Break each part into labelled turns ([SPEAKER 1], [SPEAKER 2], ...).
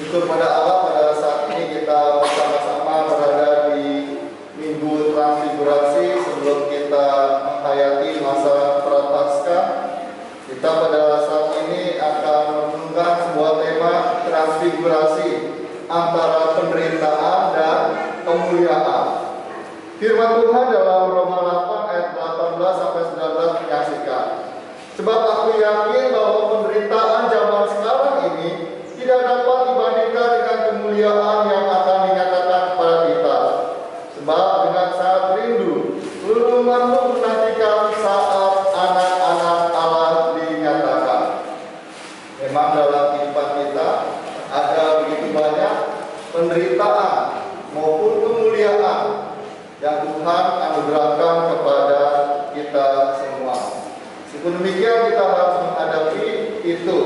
[SPEAKER 1] Syukur pada Allah pada saat ini kita bersama-sama berada di Minggu Transfigurasi sebelum kita menghayati masa Prapaskah. Kita pada saat ini akan merenungkan sebuah tema transfigurasi antara penderitaan dan kemuliaan. Firman Tuhan dalam Roma 8 ayat 18 sampai 19 menyaksikan. Sebab aku yakin bahwa penderitaan zaman sekarang ini tidak dapat dibandingkan dengan kemuliaan yang akan dinyatakan kepada kita. Sebab dengan sangat rindu seluruh makhluk menantikan saat anak-anak Allah dinyatakan. Memang dalam kehidupan kita ada begitu banyak penderitaan maupun kemuliaan yang Tuhan anugerahkan kepada kita semua. Meskipun demikian kita harus menghadapi itu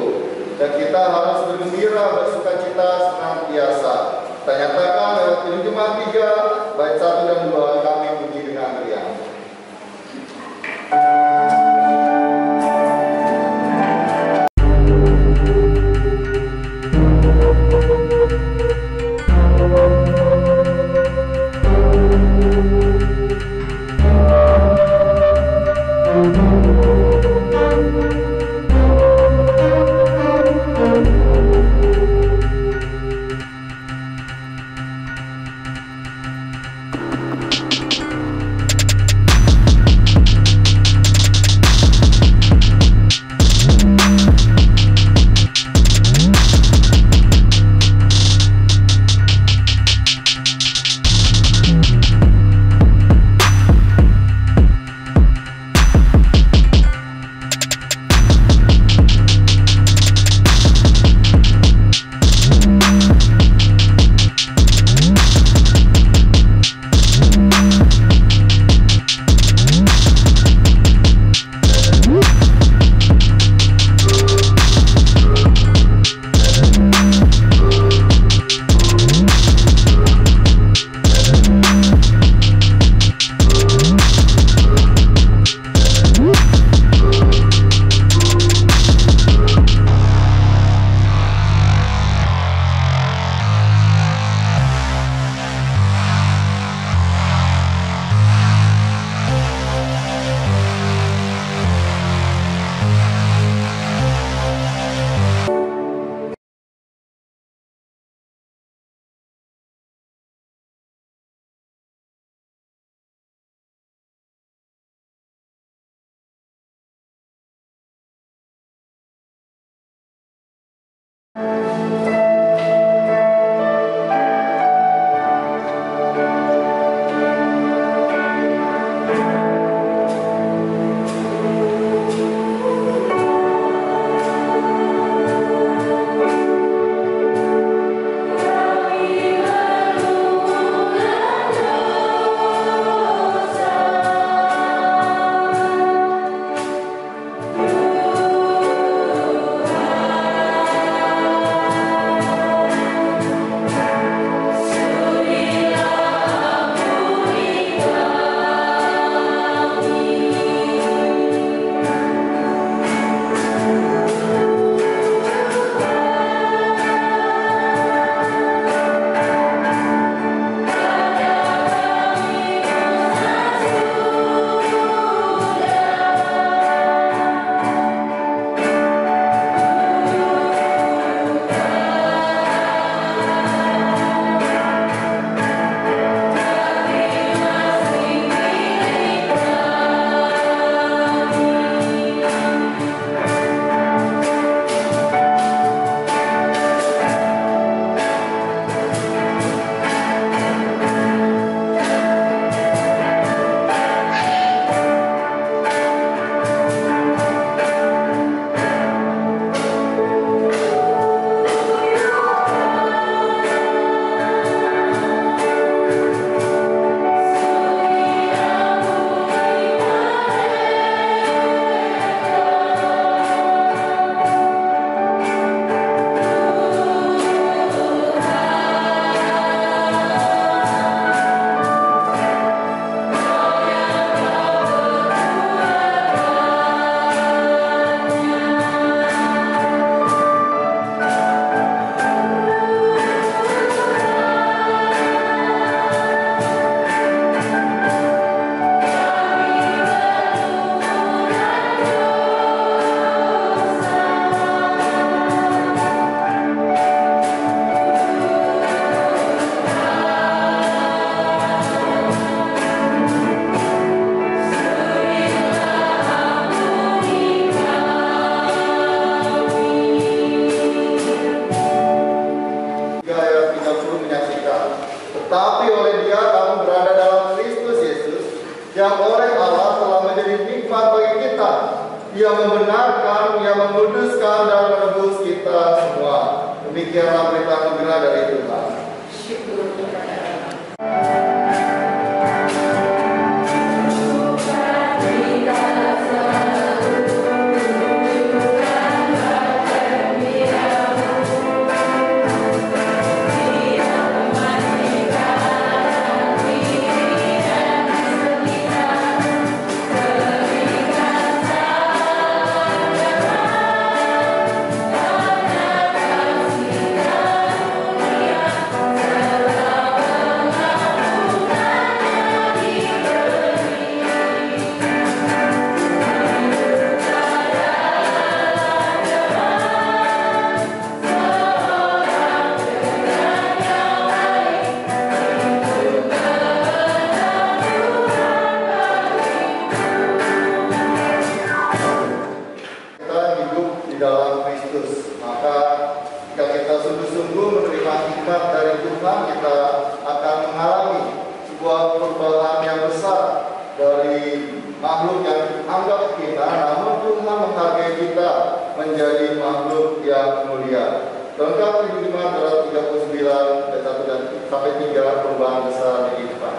[SPEAKER 1] dan kita harus bergembira, bersukacita senantiasa. Kita nyatakan lewat Jemaat 3 bait 1 dan 2 kami bunyi dengan riang. menguduskan dan menebus kita semua. Demikianlah berita gembira dari Tuhan.
[SPEAKER 2] Syukur kepada Allah.
[SPEAKER 1] Menjadi makhluk yang mulia. Lengkap di 539 ayat 1 dan sampai 3 perubahan besar di depan.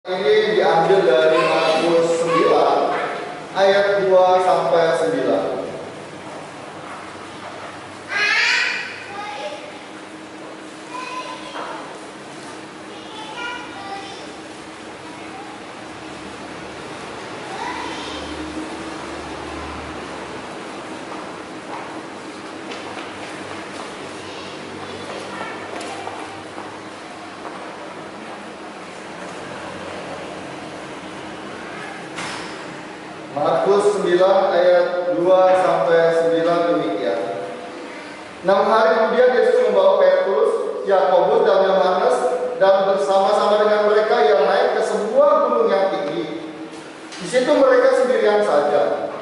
[SPEAKER 1] Ini diambil dari Markus 9 ayat 2 sampai 9. Markus 9 ayat 2 sampai 9 demikian. 6 hari kemudian Yesus membawa Petrus, Yakobus dan Yohanes dan bersama-sama dengan mereka yang naik ke sebuah gunung yang tinggi. Di situ mereka sendirian saja.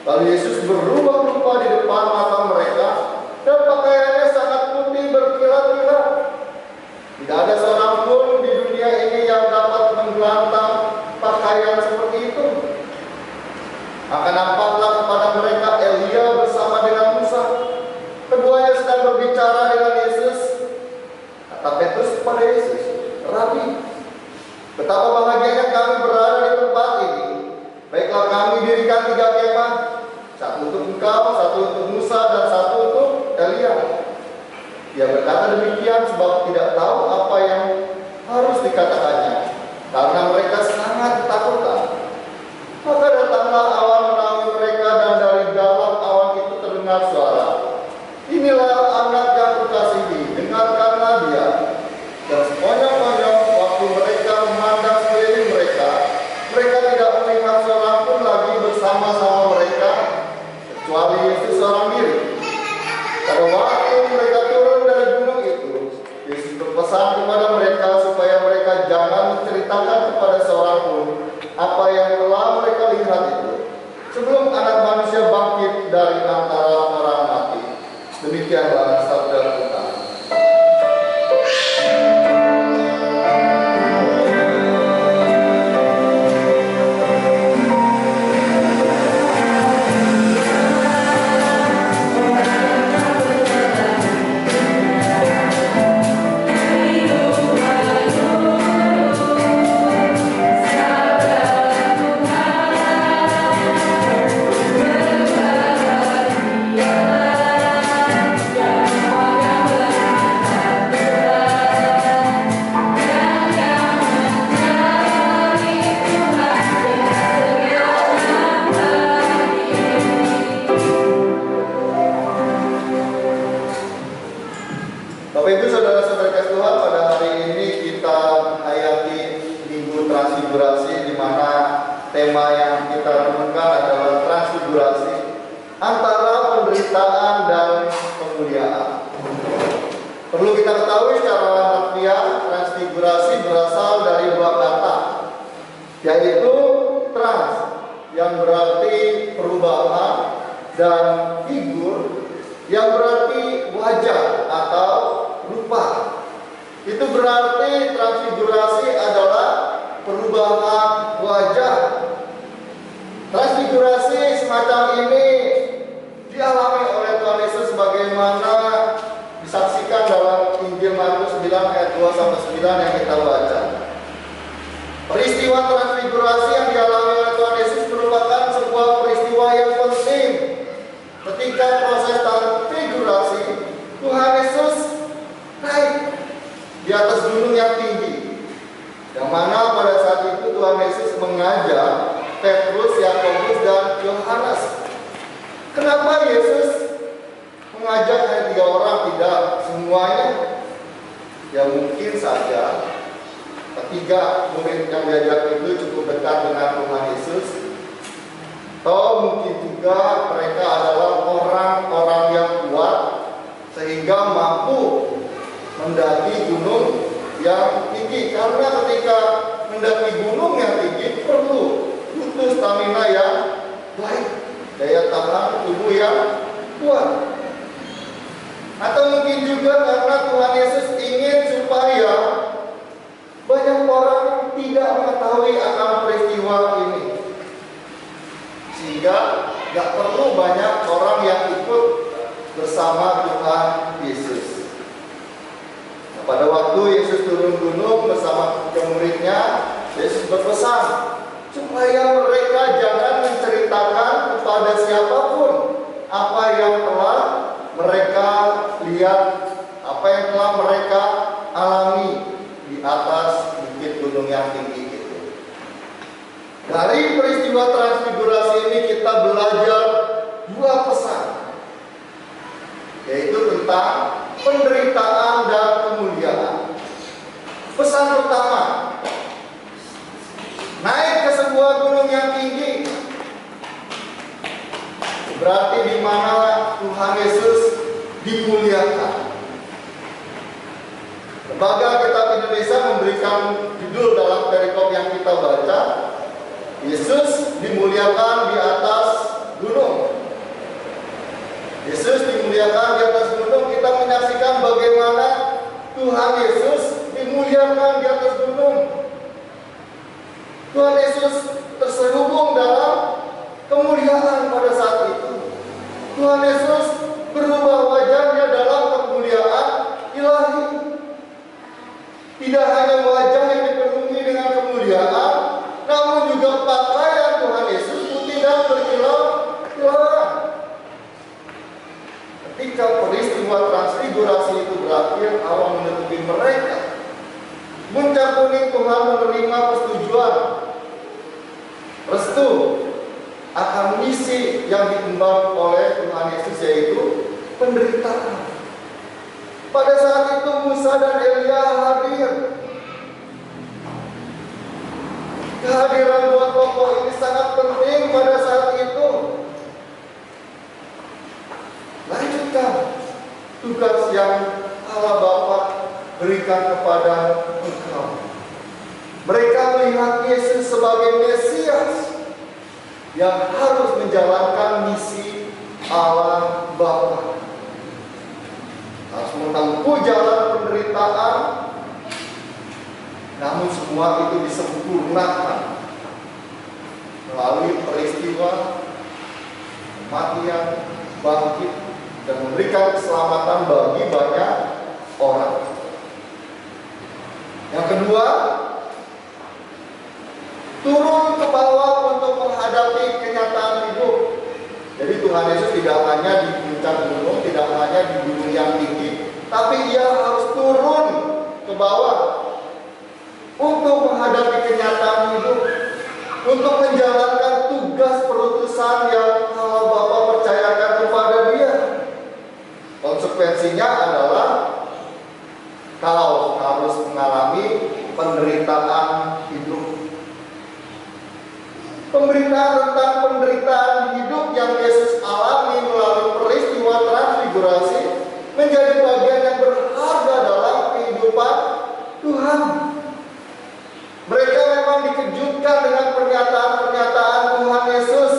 [SPEAKER 1] Lalu Yesus berubah rupa di depan mata mereka dan pakaiannya sangat putih berkilat-kilat. Tidak ada seorang pun di dunia ini yang dapat menggelantang pakaian seperti itu. Maka nampaklah kepada mereka Elia bersama dengan Musa. Keduanya sedang berbicara dengan Yesus. Kata Petrus kepada Yesus, "Rabi, betapa bahagianya kami berada di tempat ini. Baiklah kami dirikan 3 kemah, satu untuk engkau, satu untuk Musa, dan satu untuk Elia." Dia berkata demikian sebab tidak tahu apa yang harus dikatakannya, karena mereka sangat ketakutan. Maka datanglah awan menaungi mereka, dan dari dalam awan itu terdengar suara, "Inilah anak yang kukasihi, dengarkanlah dia." Dan sekonyong-konyong waktu mereka memandang sekeliling mereka, mereka tidak melihat seorang pun lagi bersama-sama mereka, kecuali Yesus seorang diri. Pada waktu mereka turun dari gunung itu, Yesus berpesan kepada mereka supaya mereka jangan menceritakan kepada seorang pun apa yang telah mereka lihat itu, sebelum Anak Manusia bangkit dari antara orang mati. Demikianlah sabda Tuhan. Bapak Ibu saudara-saudara kasih Tuhan, pada hari ini kita menghayati Minggu Transfigurasi, di mana tema yang kita renungkan adalah transfigurasi antara penderitaan dan kemuliaan. Perlu kita ketahui secara harfiah, transfigurasi berasal dari 2 kata, yaitu trans yang berarti perubahan dan figur yang berarti wajah atau rupa. Itu berarti transfigurasi adalah perubahan wajah. Transfigurasi semacam ini dialami oleh Tuhan Yesus sebagaimana disaksikan dalam Injil Markus 9 ayat 2-9 yang kita baca. Peristiwa transfigurasi yang dialami oleh Tuhan Yesus merupakan sebuah peristiwa yang penting. Ketika proses transfigurasi, Tuhan Yesus naik di atas gunung yang tinggi, yang mana pada saat itu Tuhan Yesus mengajak Petrus, Yakobus, dan Yohanes. Kenapa Yesus mengajak hanya 3 orang, tidak semuanya? Ya mungkin saja ketiga murid yang diajak itu cukup dekat dengan Tuhan Yesus. Atau mungkin juga mereka adalah orang-orang yang kuat sehingga mampu mendaki gunung yang tinggi. Karena ketika mendaki gunung yang tinggi butuh stamina yang baik, daya tahan tubuh yang kuat. Atau mungkin juga karena Tuhan Yesus ingin supaya banyak orang tidak mengetahui akan peristiwa ini, sehingga gak perlu banyak orang yang ikut bersama Tuhan Yesus. Nah, pada waktu Yesus turun gunung bersama muridnya, Yesus berpesan supaya mereka jangan menceritakan kepada siapapun apa yang telah mereka lihat, apa yang telah mereka alami di atas bukit gunung yang tinggi itu. Dari peristiwa transfigurasi ini kita belajar 2 pesan, yaitu tentang penderitaan dan kemuliaan. Pesan pertama, naik ke sebuah gunung yang tinggi, berarti di mana Tuhan Yesus dimuliakan. Lembaga Kitab Indonesia memberikan judul dalam perikop yang kita baca, Yesus dimuliakan di atas gunung. Yesus dimuliakan di atas gunung, kita menyaksikan bagaimana Tuhan Yesus dimuliakan di atas gunung. Tuhan Yesus terselubung dalam kemuliaan pada saat itu. Tuhan Yesus berubah wajahnya dalam kemuliaan ilahi. Tidak hanya wajah yang dipenuhi dengan kemuliaan, namun juga pakaian Tuhan Yesus putih dan berkilau-kilauan. Ketika peristiwa transfigurasi itu berakhir, Allah menutupi mereka. Puncak kuning Tuhan menerima persetujuan restu akan misi yang diemban oleh Tuhan Yesus, yaitu penderitaan. Pada saat itu Musa dan Elia hadir. Kehadiran dua tokoh ini sangat penting pada saat itu. Lanjutkan tugas yang Allah Bapa berikan kepada engkau. Mereka melihat Yesus sebagai Mesias yang harus menjalankan misi Allah Bapa. Harus menempuh jalan penderitaan, namun semua itu disempurnakan melalui peristiwa kematian, bangkit, dan memberikan keselamatan bagi banyak orang. Yang kedua, turun ke bawah untuk menghadapi kenyataan hidup. Jadi Tuhan Yesus tidak hanya di puncak gunung, tidak hanya di gunung yang tinggi, tapi Ia harus turun ke bawah untuk menghadapi kenyataan hidup, untuk menjalankan tugas perutusan yang Allah Bapa percayakan kepada Dia. Konsekuensinya adalah kau harus mengalami penderitaan hidup. Pemberitaan tentang penderitaan hidup yang Yesus alami melalui peristiwa transfigurasi menjadi bagian yang berharga dalam kehidupan Tuhan. Mereka memang dikejutkan dengan pernyataan-pernyataan Tuhan Yesus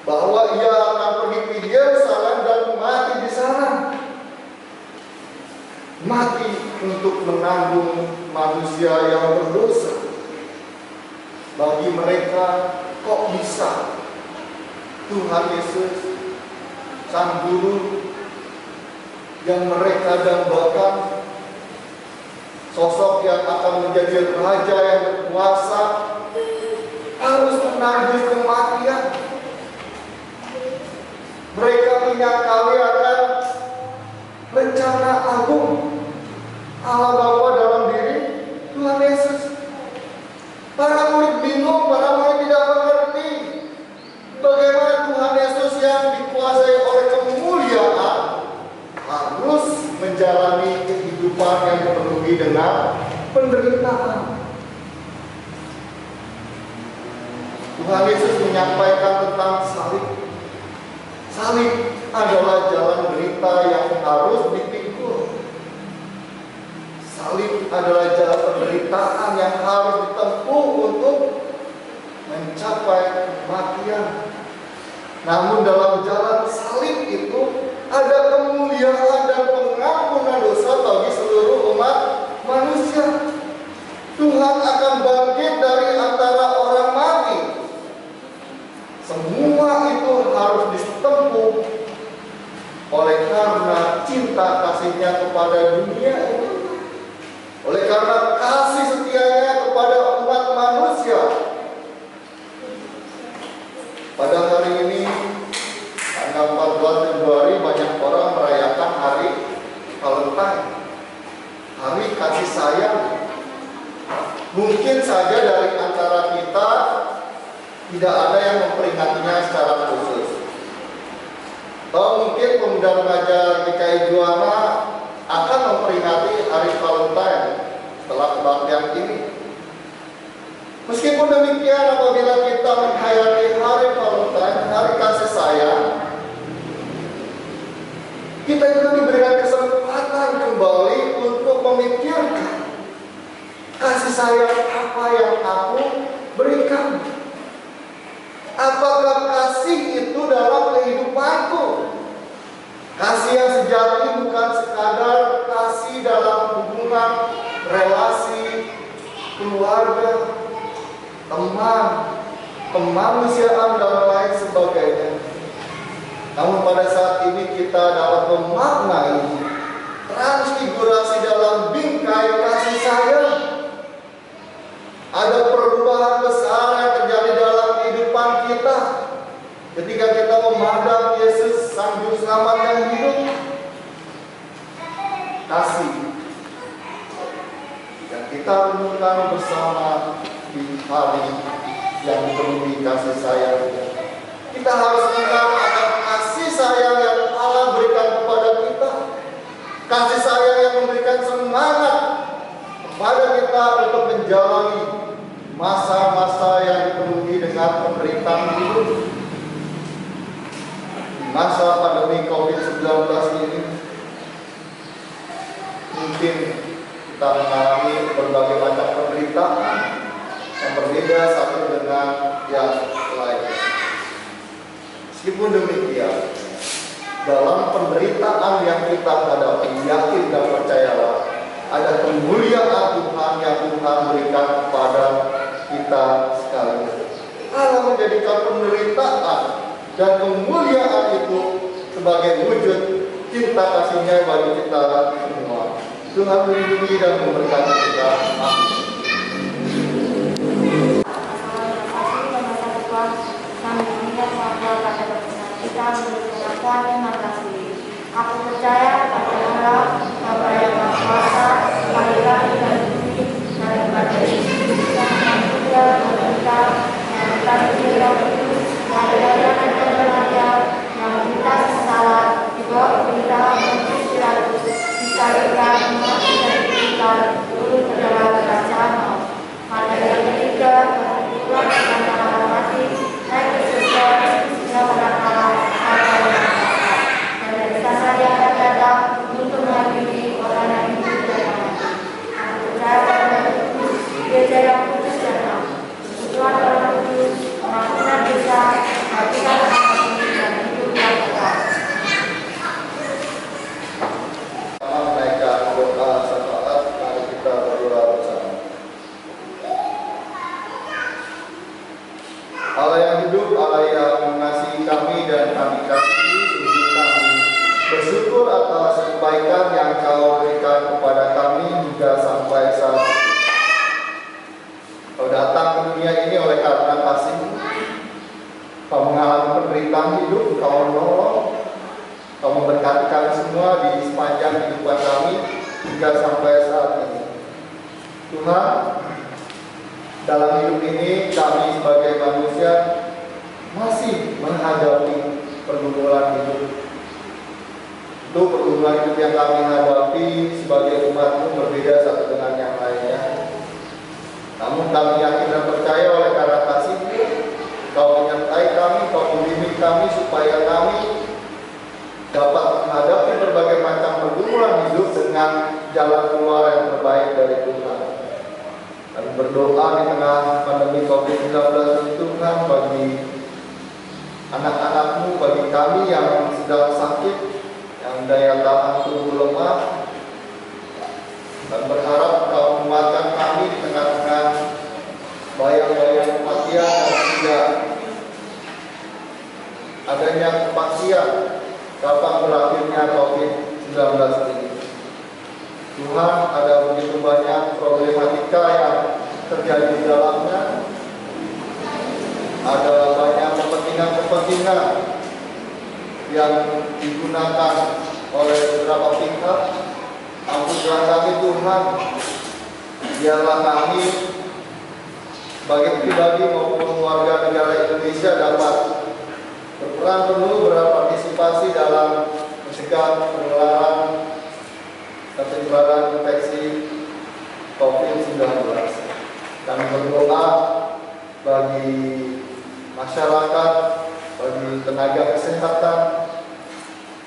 [SPEAKER 1] bahwa Ia akan pergi ke Yerusalem dan mati di sana. Mati untuk menanggung manusia yang berdosa. Bagi mereka, kok bisa Tuhan Yesus, Sang Guru yang mereka dambakan, sosok yang akan menjadi raja yang berkuasa, harus menanggung kematian. Mereka menyangkali akan rencana agung Allah Bapa dalam diri Tuhan Yesus. Para murid bingung, para murid tidak mengerti bagaimana Tuhan Yesus yang dikuasai oleh kemuliaan harus menjalani kehidupan yang dipenuhi dengan penderitaan. Tuhan Yesus menyampaikan tentang salib. Salib adalah jalan derita yang harus dipikul. Salib adalah jalan penderitaan yang harus ditempuh untuk mencapai kematian. Namun dalam jalan salib itu ada kemuliaan dan pengampunan dosa bagi seluruh umat manusia. Tuhan akan bangkit dari antara orang mati. Semua itu harus ditempuh oleh karena cinta kasihnya kepada dunia ini. Oleh karena kasih setianya kepada umat manusia. Pada hari ini, tanggal 14 Februari, banyak orang merayakan hari Valentine, hari kasih sayang. Mungkin saja dari antara kita tidak ada yang memperingatinya secara khusus. Atau mungkin pemuda remaja GKI Juwana akan memperingati hari Valentine setelah kebaktian ini. Meskipun demikian, apabila kita menghayati hari Valentine, hari kasih sayang, kita juga diberikan kesempatan kembali untuk memikirkan kasih sayang apa yang aku berikan. Apakah kasih itu dalam kehidupanku? keluarga, teman, kemanusiaan, dan lain sebagainya. Namun pada saat ini kita dapat memaknai transfigurasi dalam bingkai kasih sayang. Ada perubahan besar yang terjadi dalam kehidupan kita ketika kita memandang Yesus Sang Juru Selamat yang hidup. Kasih yang kita renungkan bersama di hari yang dipenuhi kasih sayang. Kita harus ingat akan kasih sayang yang Allah berikan kepada kita. Kasih sayang yang memberikan semangat kepada kita untuk menjalani masa-masa yang dipenuhi dengan penderitaan hidup. Di masa pandemi COVID-19 ini, mungkin kita mengalami berbagai macam penderitaan yang berbeda satu dengan yang lain. Meskipun demikian, dalam penderitaan yang kita hadapi, yakin dan percayalah, ada kemuliaan Tuhan yang Tuhan berikan kepada kita sekalian. Allah menjadikan penderitaan dan kemuliaan itu sebagai wujud cinta kasih-Nya bagi kita semua. Tuhan melindungi dan memberkati kita. Amin.
[SPEAKER 2] Terima kasih. Aku percaya pada Allah, Bapa yang Maha Kuasa, Bapa dan Bumi, dan pada Yesus yang mulia pemerintah, yang kami Kudus, yang berada yang kita salah, di bawah perintah Yesus disalibkan, mati dan kita turun ke dalam kerajaan maut. Pada yang ketiga, berpulang dengan para mati, naik ke surga, sudah pada Allah. Saya akan datang untuk menghadiri orang yang hidup dan mati. Aku percaya pada Kudus, Gereja yang kudus dan am, persekutuan orang kudus, pengampunan dosa, baptisan anak dan hidup yang kekal.
[SPEAKER 1] Sama menaikkan doa syafaat, mari kita berdoa bersama. Allah yang hidup, Allah yang mengasihi kami dan kami kasihi, bersyukur atas kebaikan yang Kau berikan kepada kami hingga sampai saat ini. Kau datang ke dunia ini oleh karena kasih. Kau mengalami penderitaan hidup, Kau menolong, Kau memberkati kami semua di sepanjang kehidupan kami hingga sampai saat ini. Tuhan, dalam hidup ini kami sebagai manusia masih menghadapi pergumulan hidup. Itu pergumulan hidup yang kami hadapi sebagai umat-Mu berbeda satu dengan yang lainnya. Namun kami yakin dan percaya oleh karena kasih-Mu, Kau menyertai kami, Kau membimbing kami supaya kami dapat menghadapi berbagai macam pergumulan hidup dengan jalan keluar yang terbaik dari Tuhan. Kami berdoa di tengah pandemi COVID-19 ini, Tuhan, bagi anak-anak-Mu, bagi kami yang sedang sakit, yang daya tahan tubuh lemah, dan berharap Kau menguatkan kami di tengah-tengah bayang-bayang kematian dan tidak adanya kepastian kapan berakhirnya COVID-19 ini. Tuhan, ada begitu banyak problematika yang terjadi di dalamnya, ada banyak kepentingan yang digunakan oleh beberapa pihak. Ampunlah kami Tuhan, biarlah kami sebagai pribadi maupun warga negara Indonesia dapat berperan penuh berpartisipasi dalam mencegah penularan dan penyebaran infeksi COVID-19. Kami berdoa bagi masyarakat, bagi tenaga kesehatan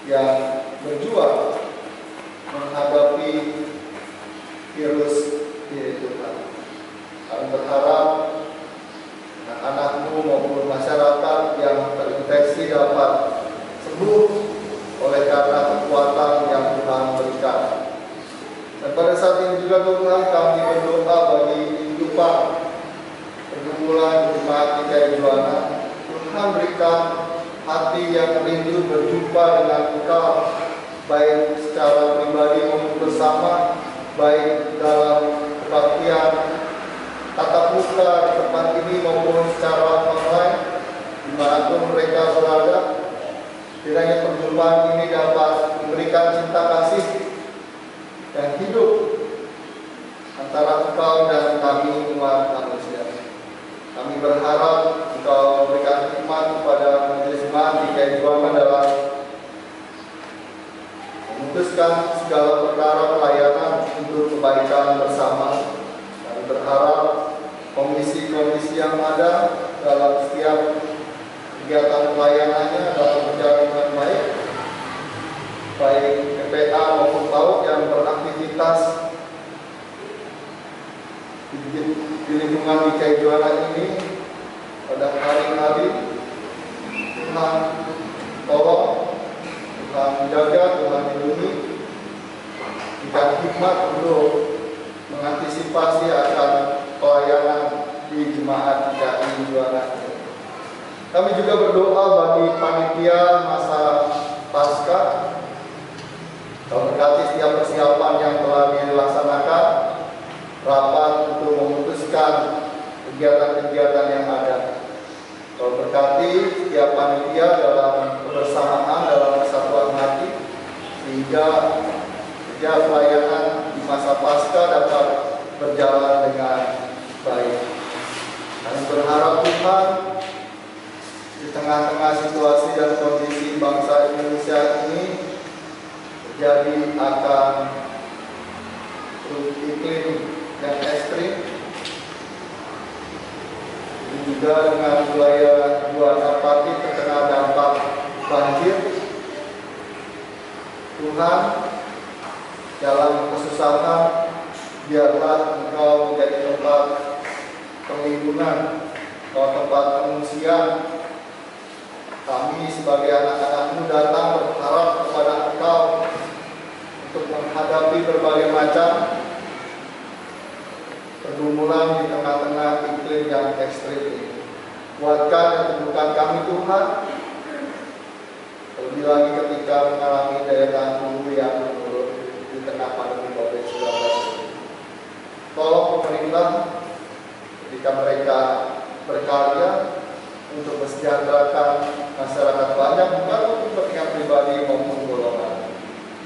[SPEAKER 1] yang berjuang menghadapi virus ini, Tuhan. Kami berharap anak-anak-Mu maupun masyarakat yang terinfeksi dapat sembuh oleh karena kekuatan yang Tuhan berikan. Dan pada saat ini juga Tuhan, kami berdoa bagi kehidupan menumbuhkan hati yang rindu berjumpa dengan Engkau, baik secara pribadi maupun bersama, baik dalam kebaktian tatap muka di tempat ini maupun secara online, dimanapun mereka berada. Kiranya perjumpaan ini dapat memberikan cinta kasih dan hidup antara Engkau dan kami umat manusia. Kami berharap Engkau memberikan hikmat kepada majelis jemaat di Kaijuanan dalam memutuskan segala perkara pelayanan untuk kebaikan bersama. Kami berharap kondisi-kondisi yang ada dalam setiap kegiatan pelayanannya dalam berjalan dengan baik, baik PPA maupun PAUD yang beraktivitas di lingkungan di Kaijuanan ini pada hari-hari. Tuhan tolong, Tuhan jaga, Tuhan lindungi, berikan hikmat untuk mengantisipasi akan pelayanan di jemaat di Kaijuanan. Kami juga berdoa bagi panitia masa Paskah. Kau berkati setiap persiapan yang telah dilaksanakan, rapat untuk memutuskan kegiatan-kegiatan yang ada. Kau berkati setiap panitia dalam kebersamaan, dalam kesatuan hati, sehingga kerja pelayanan di masa Paskah dapat berjalan dengan baik. Kami berharap Tuhan, di tengah-tengah situasi dan kondisi bangsa Indonesia ini terjadi akan iklim yang ekstrim, juga dengan wilayah dua Pati terkena dampak banjir. Tuhan, dalam kesusahan, biarlah Engkau menjadi tempat perlindungan, tempat pengungsian. Kami sebagai anak-anak-Mu datang berharap kepada Engkau untuk menghadapi berbagai macam pergumulan di tengah-tengah iklim yang ekstrim ini. Kuatkan dan teguhkan kami Tuhan, terlebih lagi ketika mengalami daya tahan tubuh yang menurun di tengah pandemi COVID-19 ini. Tolong pemerintah ketika mereka berkarya untuk mensejahterakan masyarakat banyak, bukan untuk kepentingan pribadi maupun golongan.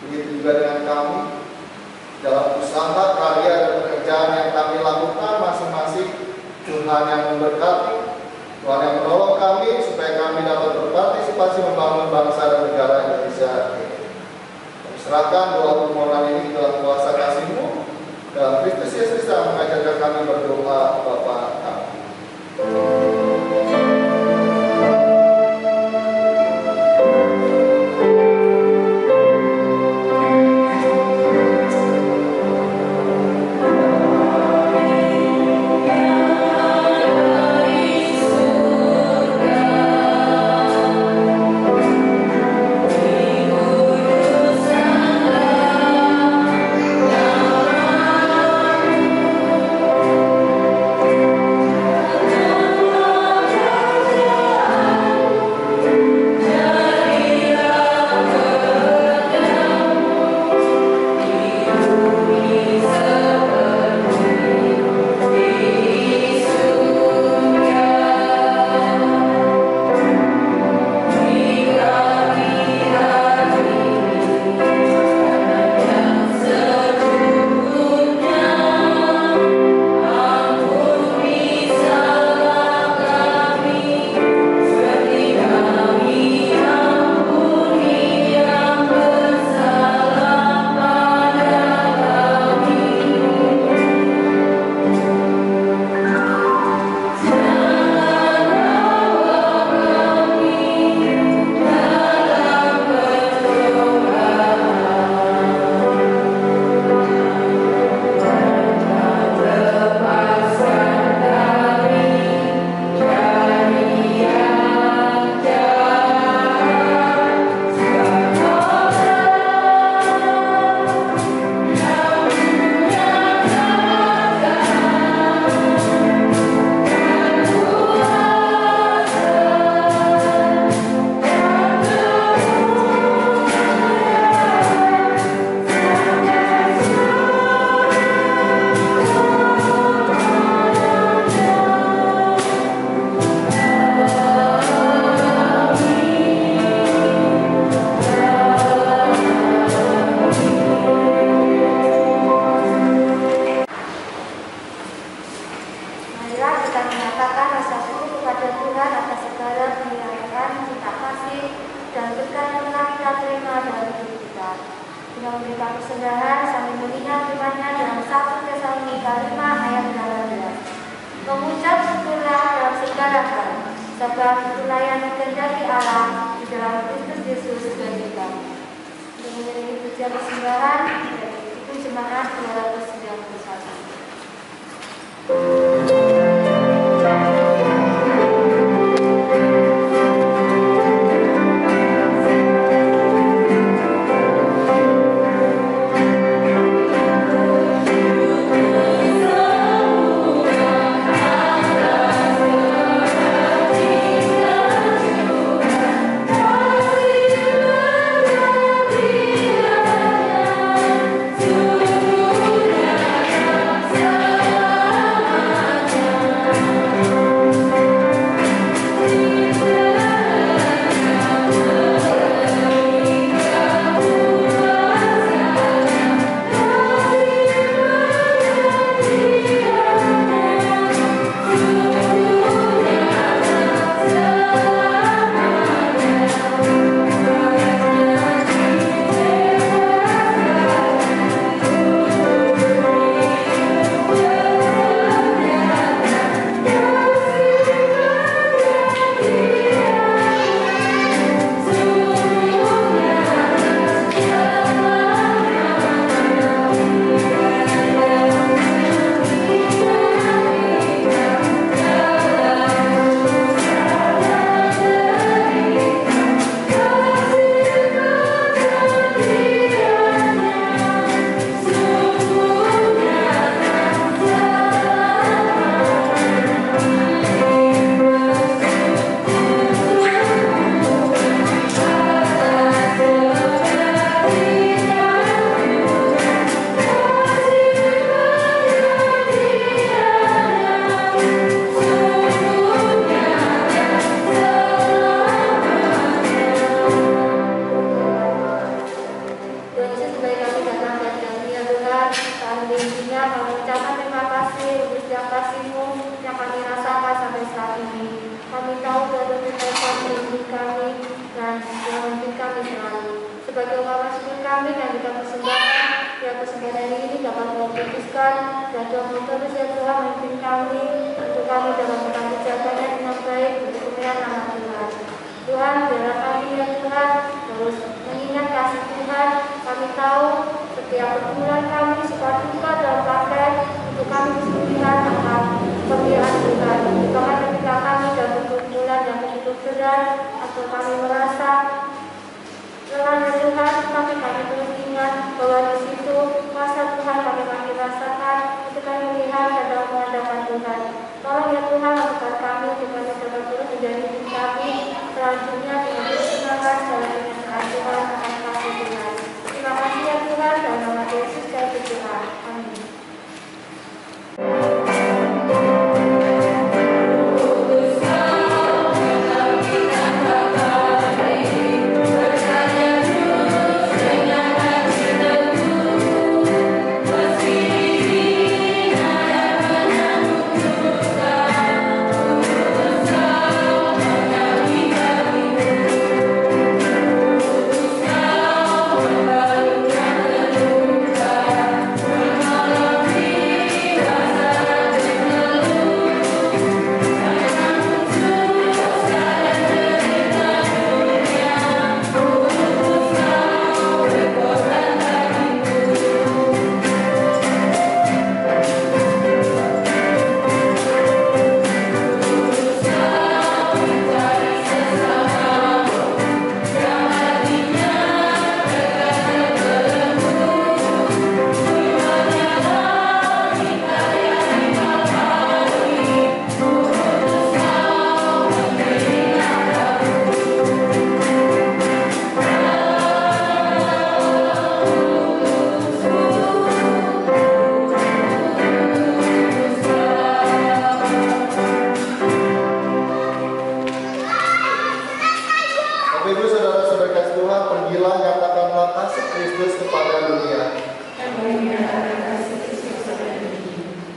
[SPEAKER 1] Begitu juga dengan kami dalam usaha, karya, dan pekerjaan yang kami lakukan masing-masing. Tuhan yang memberkati, Tuhan yang menolong kami supaya kami dapat berpartisipasi membangun bangsa dan negara Indonesia ini. Kami serahkan doa permohonan ini dalam kuasa kasih-Mu, dalam Kristus Yesus yang mengajarkan kami berdoa Bapa kami.
[SPEAKER 3] Amen.
[SPEAKER 2] dalam hidup kita. Dengan memberikan kesudahan sambil melihat firman-Nya dalam 1 Tesalonika 5 ayat 18. Mengucap syukurlah dalam segala hal, sebab itulah yang dikehendaki Allah di dalam Kristus Yesus bagi kami. Untuk mengiringi pujian persembahan, itu jemaat 291.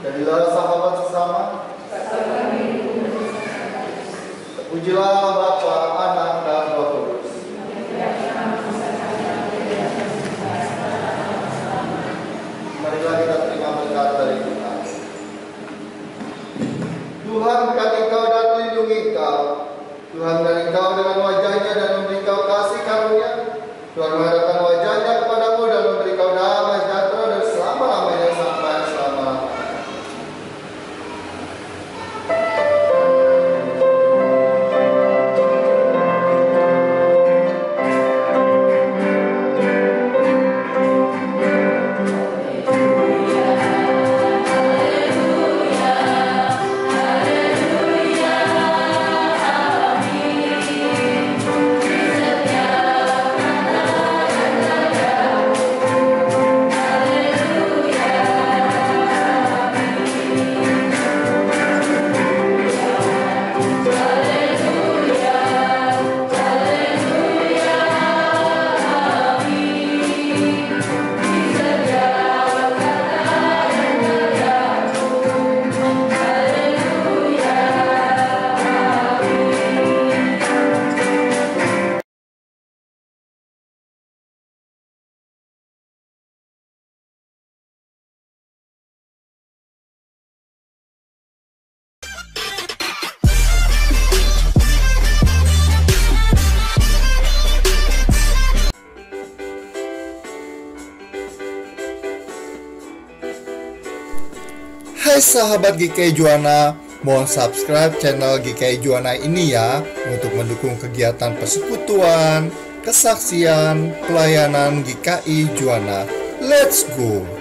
[SPEAKER 1] Jadilah sahabat sesama. Pujilah Bapa, Anak, dan Roh Kudus. Hai sahabat GKI Juana, mohon subscribe channel GKI Juana ini ya untuk mendukung kegiatan persekutuan, kesaksian, pelayanan GKI Juana. Let's go!